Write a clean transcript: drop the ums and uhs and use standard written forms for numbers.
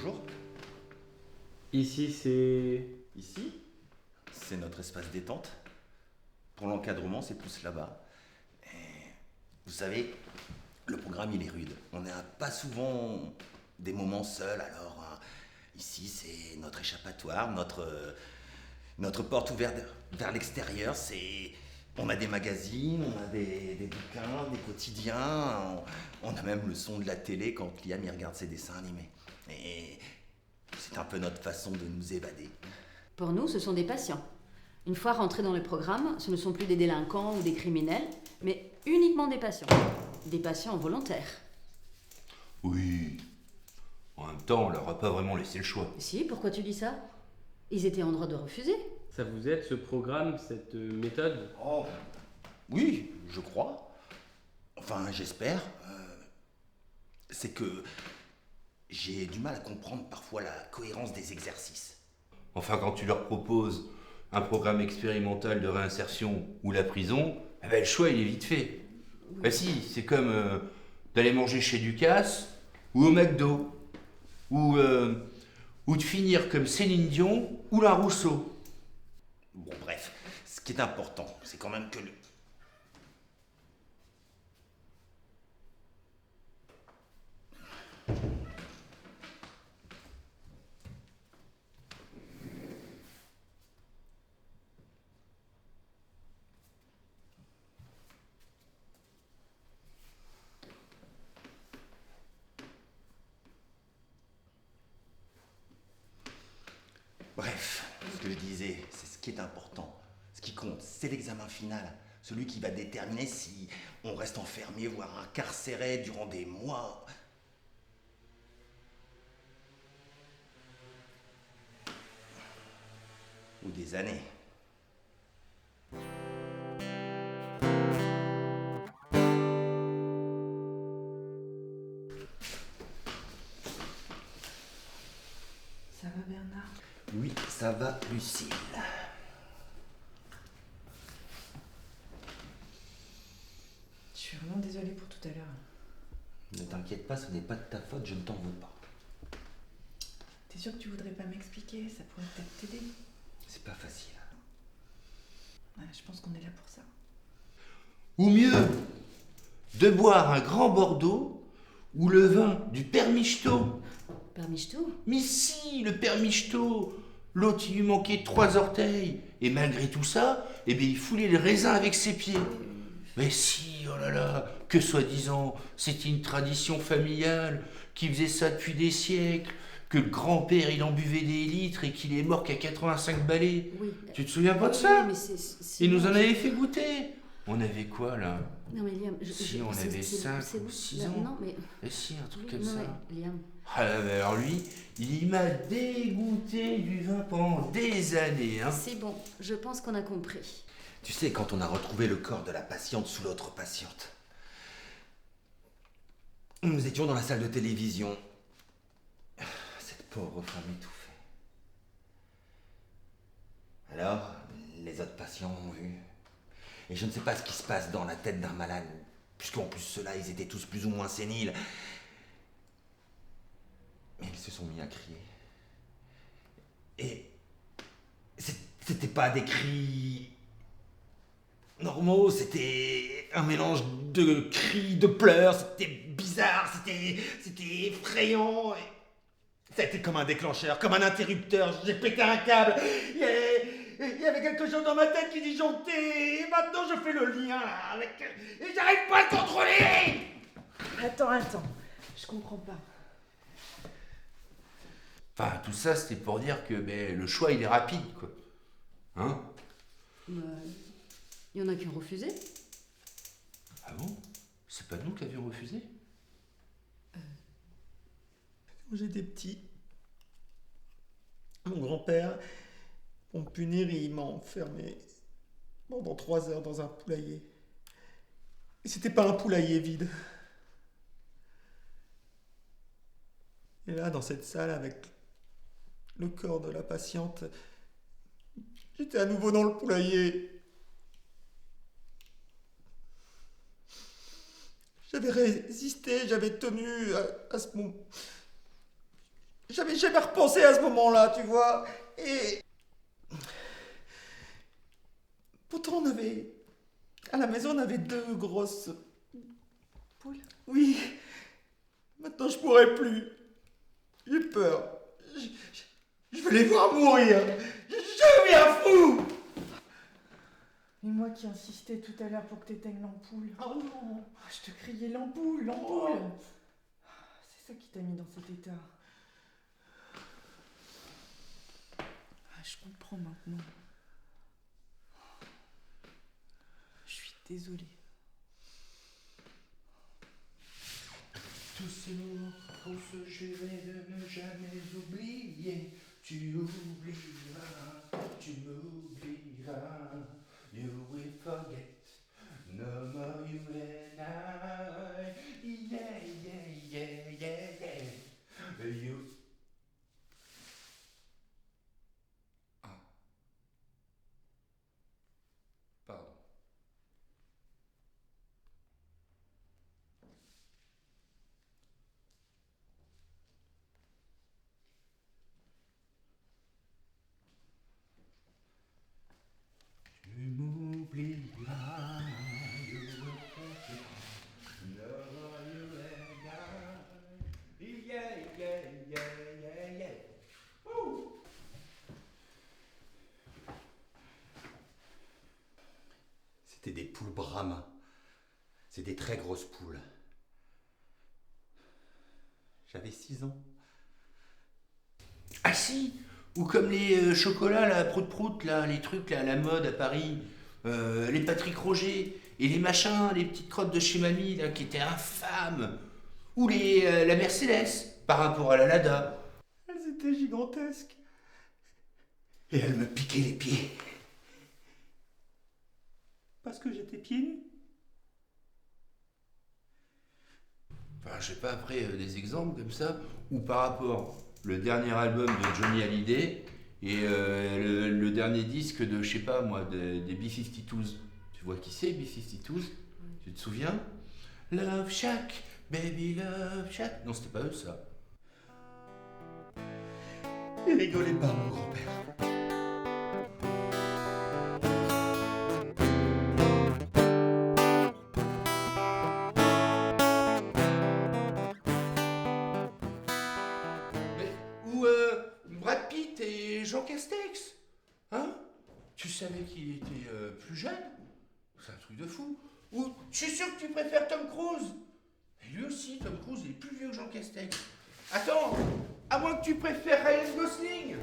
Bonjour. Ici, c'est... Ici, c'est notre espace détente. Pour l'encadrement, c'est plus là-bas. Et vous savez, le programme, il est rude. On n'a pas souvent des moments seuls, alors ici, c'est notre échappatoire, notre porte ouverte vers l'extérieur. On a des magazines, on a des bouquins, des quotidiens, on a même le son de la télé quand Liam y regarde ses dessins animés. Et c'est un peu notre façon de nous évader. Pour nous, ce sont des patients. Une fois rentrés dans le programme, ce ne sont plus des délinquants ou des criminels, mais uniquement des patients. Des patients volontaires. Oui. En même temps, on leur a pas vraiment laissé le choix. Si, pourquoi tu dis ça? Ils étaient en droit de refuser. Ça vous aide, ce programme, cette méthode? Oh, oui, je crois. Enfin, j'espère. C'est que j'ai du mal à comprendre parfois la cohérence des exercices. Enfin, quand tu leur proposes un programme expérimental de réinsertion ou la prison, eh ben, le choix, il est vite fait. Bah si, c'est comme d'aller manger chez Ducasse ou au McDo. Ou de finir comme Céline Dion ou la Rousseau. Bon, bref, ce qui est important, c'est quand même que le... Bref, ce que je disais, c'est ce qui est important. Ce qui compte, c'est l'examen final. Celui qui va déterminer si on reste enfermé, voire incarcéré durant des mois. Ou des années. Ça va Bernard? Oui, ça va, Lucille. Je suis vraiment désolée pour tout à l'heure. Ne t'inquiète pas, ce n'est pas de ta faute, je ne t'en veux pas. T'es sûr que tu voudrais pas m'expliquer? Ça pourrait peut-être t'aider. C'est pas facile. Ouais, je pense qu'on est là pour ça. Ou mieux, de boire un grand Bordeaux ou le vin du Père Michto. Père Michto? Mais si, le Père Michto. L'autre, il lui manquait 3 orteils. Et malgré tout ça, eh bien, il foulait le raisin avec ses pieds. Mais si, oh là là, que soi-disant, c'était une tradition familiale, qui faisait ça depuis des siècles, que le grand-père, il en buvait des litres et qu'il est mort qu'à 85 balais. Oui. Tu te souviens pas de Oui, ça? mais c'est Il nous bon, en avait fait goûter. On avait quoi, là? Non mais Liam, Si, on avait 5 ou 6 ans. Non mais... Et si, un truc Oui, comme non, ça. mais Liam... Ah, mais alors lui, il m'a dégoûté du vin pendant des années. Hein. C'est bon, je pense qu'on a compris. Tu sais, quand on a retrouvé le corps de la patiente sous l'autre patiente, nous étions dans la salle de télévision. Cette pauvre femme étouffée. Alors, les autres patients ont vu. Et je ne sais pas ce qui se passe dans la tête d'un malade, puisqu'en plus ceux-là, ils étaient tous plus ou moins séniles. Mais ils se sont mis à crier. Et c'était pas des cris normaux, c'était un mélange de cris, de pleurs, c'était bizarre, c'était effrayant. Et ça a été comme un déclencheur, comme un interrupteur, j'ai pété un câble. Il y avait quelque chose dans ma tête qui disjonctait, et maintenant je fais le lien là, avec... Et j'arrive pas à le contrôler. Attends, je comprends pas. Enfin, tout ça, c'était pour dire que le choix, il est rapide, quoi. Hein? Il y en a qui ont refusé. Ah bon? C'est pas nous qui avions refusé? Quand j'étais petit, mon grand-père, pour me punir, il m'a enfermé pendant 3 heures dans un poulailler. Et c'était pas un poulailler vide. Et là, dans cette salle, avec le corps de la patiente, j'étais à nouveau dans le poulailler. J'avais résisté, j'avais tenu à ce moment. J'avais jamais repensé à ce moment-là, tu vois. Et pourtant à la maison on avait 2 grosses Poules. Oui. Maintenant je pourrais plus. J'ai peur. Je veux les voir mourir. Je deviens fou. Et moi qui insistais tout à l'heure pour que t'éteignes l'ampoule. Oh non. Ah, je te criais l'ampoule, l'ampoule. C'est ça qui t'a mis dans cet état. Ah, je comprends maintenant. Je suis désolée. Tous ces mots qu'on se jurait de ne jamais oublier. Tu oublieras, tu m'oublieras. You will forget, no more you and I. Yeah, yeah, yeah, yeah, yeah. You. Ah. Pardon. Tu m'oublieras, you will forget, no more you and I. Yeah, yeah, yeah, yeah, yeah. Woo! C'était des poules brahma. C'est des très grosses poules. J'avais 6 ans. Ah si, ou comme les chocolats, la prout-prout, là, les trucs là, à la mode à Paris, les Patrick Roger, et les machins, les petites crottes de chez mamie, là, qui étaient infâmes, ou la Mercedes, par rapport à la Lada. Elles étaient gigantesques. Et elle me piquait les pieds. Parce que j'étais pieds nus. Enfin, je sais pas, après, des exemples comme ça, ou par rapport le dernier album de Johnny Hallyday et le dernier disque de, je sais pas moi, des B-52s. Tu vois qui c'est, B-52s? Tu te souviens? Love Shack, baby love shack. Non, c'était pas eux, ça. Il rigolait pas, mon grand-père. Ou Brad Pitt et Jean Castex. Hein? Tu savais qu'il était plus jeune? C'est un truc de fou. Ou je suis sûr que tu préfères Tom Cruise. Et lui aussi, Tom Cruise, il est plus vieux que Jean Castex. Attends, à moins que tu préfères Ryan Gosling.